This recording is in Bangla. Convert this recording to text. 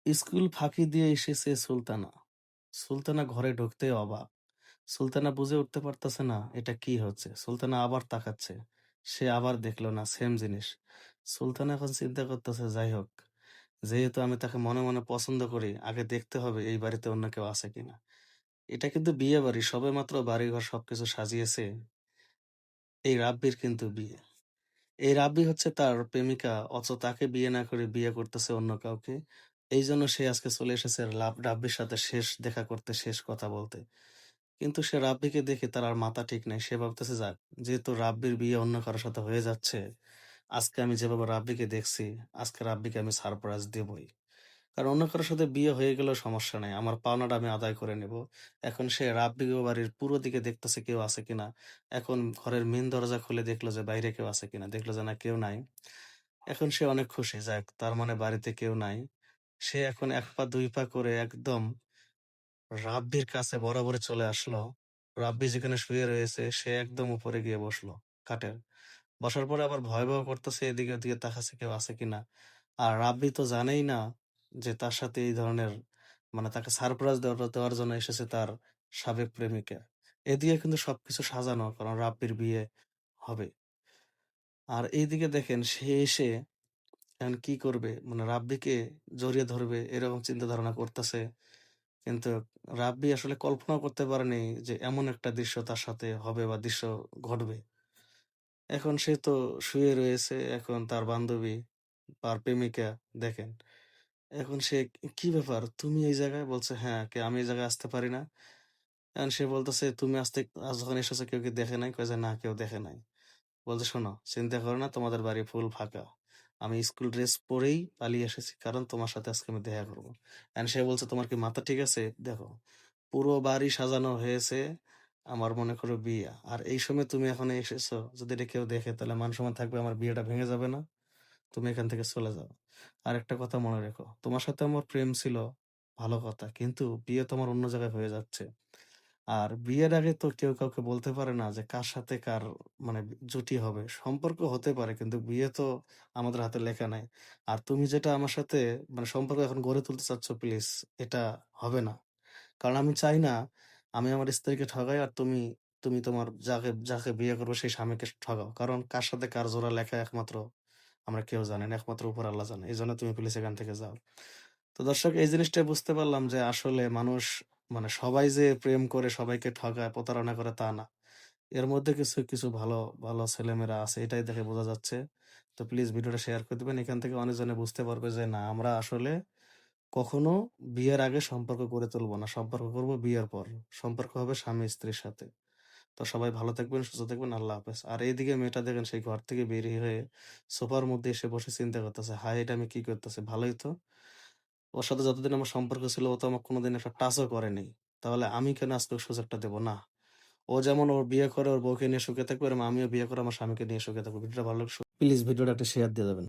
স্কুল ফাঁকি দিয়ে এসেছে সুলতানা। সুলতানা ঘরে ঢুকতেই অবাক। সুলতানা বুঝে উঠতে পারতেছে না এটা কি হচ্ছে। সুলতানা আবার তাকাচ্ছে। সে আবার দেখলো না, সেম জিনিস। সুলতানা এখন চিন্তা করতেছে, যাই হোক, যেহেতু আমি তাকে মনে মনে পছন্দ করি, আগে দেখতে হবে এই বাড়িতে অন্য কেউ আছে কিনা। এটা কিন্তু বিয়ে বাড়ি, সবেমাত্র বাড়িঘর সবকিছু সাজিয়েছে। এই রাব্বির কিন্তু বিয়ে। এই রাব্বি হচ্ছে তার প্রেমিকা, অথচ তাকে বিয়ে না করে বিয়ে করতেছে অন্য কাউকে। এইজন্য সে আজকে চলে এসেছে রাব্বির সাথে শেষ দেখা করতে, শেষ কথা বলতে। কিন্তু সে রাব্বিকে দেখে তার আর মাথা ঠিক নাই। সে ভাবতেছে, যাক, যেহেতু রাব্বির বিয়ে অন্য কারো সাথে হয়ে যাচ্ছে, আজকে আমি যেভাবে রাব্বিকে দেখছি, আজকে রাব্বিকে আমি সারপ্রাইজ দেবই। কারণ অন্য কারোর সাথে বিয়ে হয়ে গেলেও সমস্যা নাই। আমার পাওনাটা আমি আদায় করে নেব। এখন সে রাব্বি বাড়ির পুরো দিকে দেখতেছে কেউ আছে কিনা। এখন ঘরের মেইন দরজা খুলে দেখলো যে বাইরে কেউ আছে কিনা। দেখলো যে না, কেউ নাই। এখন সে অনেক খুশি, যাক, তার মানে বাড়িতে কেউ নাই। সে এখন ১ পা ২ পা করে একদম রাব্বির কাছে বরাবরে চলে আসলো। রাব্বি যেখানে শুয়ে রয়েছে সে একদম উপরে গিয়ে বসলো খাটের। বসার পরে আবার ভয় করতেছে, এদিকে ওদিকে তাকাচ্ছে কেউ আছে কিনা। আর রাব্বি তো জানেই না যে তার সাথে এই ধরনের, মানে তাকে সারপ্রাইজ দেওয়ার জন্য এসেছে তার সাবেক প্রেমিকা। এদিকে কিন্তু সবকিছু সাজানো, কারণ রাব্বির বিয়ে হবে। আর এইদিকে দেখেন সে এসে এখন কি করবে, মানে রাব্বিকে জড়িয়ে ধরবে এরকম চিন্তা ধারণা করতেছে। কিন্তু রাব্বি আসলে কল্পনাও করতে পারেনি যে এমন একটা দৃশ্য তার সাথে হবে বা দৃশ্য ঘটবে। এখন সে তো শুয়ে রয়েছে, এখন তার বান্ধবী, তার প্রেমিকা, দেখেন। এখন সে, কি ব্যাপার? তুমি এই জায়গায়? বলছে, হ্যাঁ, আমি এই জায়গায় আসতে পারি না? এখন সে বলতেছে, তুমি আজ যখন এসেছো কেউ কি দেখে নাই? কয় যে, না, কেউ দেখে নাই। বলছে, শোনো, চিন্তা করো না, তোমাদের বাড়ি ফুল ফাঁকা। আমি স্কুল ড্রেস পরেই পালিয়ে এসেছি, কারণ তোমার সাথে আজকে আমি দেখা করবো। এখন সে বলছে, তোমার কি মাথা ঠিক আছে? দেখো, পুরো বাড়ি সাজানো হয়েছে, আমার মনে করো বিয়ে। আর এই সময় তুমি এখন এসেছো, যদি এটা কেউ দেখে তাহলে মান সম্মান থাকবে? আমার বিয়েটা ভেঙে যাবে না? তুমি এখান থেকে চলে যাও। আর একটা কথা মনে রেখো, তোমার সাথে আমার প্রেম ছিল, ভালো কথা, কিন্তু বিয়ে তো আমার অন্য জায়গায় হয়ে যাচ্ছে। আর বিয়ের আগে তো কেউ কাউকে বলতে পারে না যে কার সাথে কার, মানে জুটি হবে। সম্পর্ক হতে পারে, কিন্তু বিয়ে তো আমাদের হাতে লেখা নাই। আর তুমি যেটা আমার সাথে, মানে সম্পর্ক এখন গড়ে তুলতে চাচ্ছ, প্লিজ, এটা হবে না। কারণ আমি চাই না আমি আমার স্ত্রীকে ঠগাই আর তুমি তুমি তোমার যাকে যাকে বিয়ে করবে সেই স্বামীকে ঠগাও। কারণ কার সাথে কার জোড়া লেখা একমাত্র আমরা কেউ জানি না, একমাত্র উপর আল্লাহ জানে। এই জন্য তুমি প্লিজ এখান থেকে যাও। তো দর্শক, এই জিনিসটাই বুঝতে পারলাম যে আসলে মানুষ, মানে সবাই যে প্রেম করে সবাইকে ঠগায়, প্রতারণা করে, তা না। এর মধ্যে কিছু কিছু ভালো ভালো ছেলেমেয়েরা আছে, এটাই দেখে বোঝা যাচ্ছে। তো প্লিজ ভিডিওটা শেয়ার করে দিবেন। এখান থেকে অনেকজনে বুঝতে পারবে যে না, আমরা আসলে কখনো বিয়ের আগে সম্পর্ক গড়ে তুলবো না, সম্পর্ক করব বিয়ের পর। সম্পর্ক হবে স্বামী স্ত্রীর সাথে। তো সবাই ভালো থাকবেন, সুস্থ থাকবেন, আল্লাহ হাফেজ। আর এইদিকে মেয়েটা দেখেন, সেই ঘর থেকে বেরিয়ে হয়ে সোফার মধ্যে এসে বসে চিন্তা করতেছে, হায়, এটা আমি কি করতেছি? ভালোই তো, ওর সাথে যতদিন আমার সম্পর্ক ছিল ও তো আমার কোনোদিন একটা টাচও করেনি। তাহলে আমি কেন আজকে ওর সুযোগটা দেবো না? ও যেমন ওর বিয়ে করে ওর বউকে নিয়ে সুখে থাকবে, এরকম আমিও বিয়ে করে আমার স্বামীকে নিয়ে সুখে থাকবো। ভিডিওটা ভালো লাগলে প্লিজ ভিডিওটা একটা শেয়ার দিয়ে দেবেন।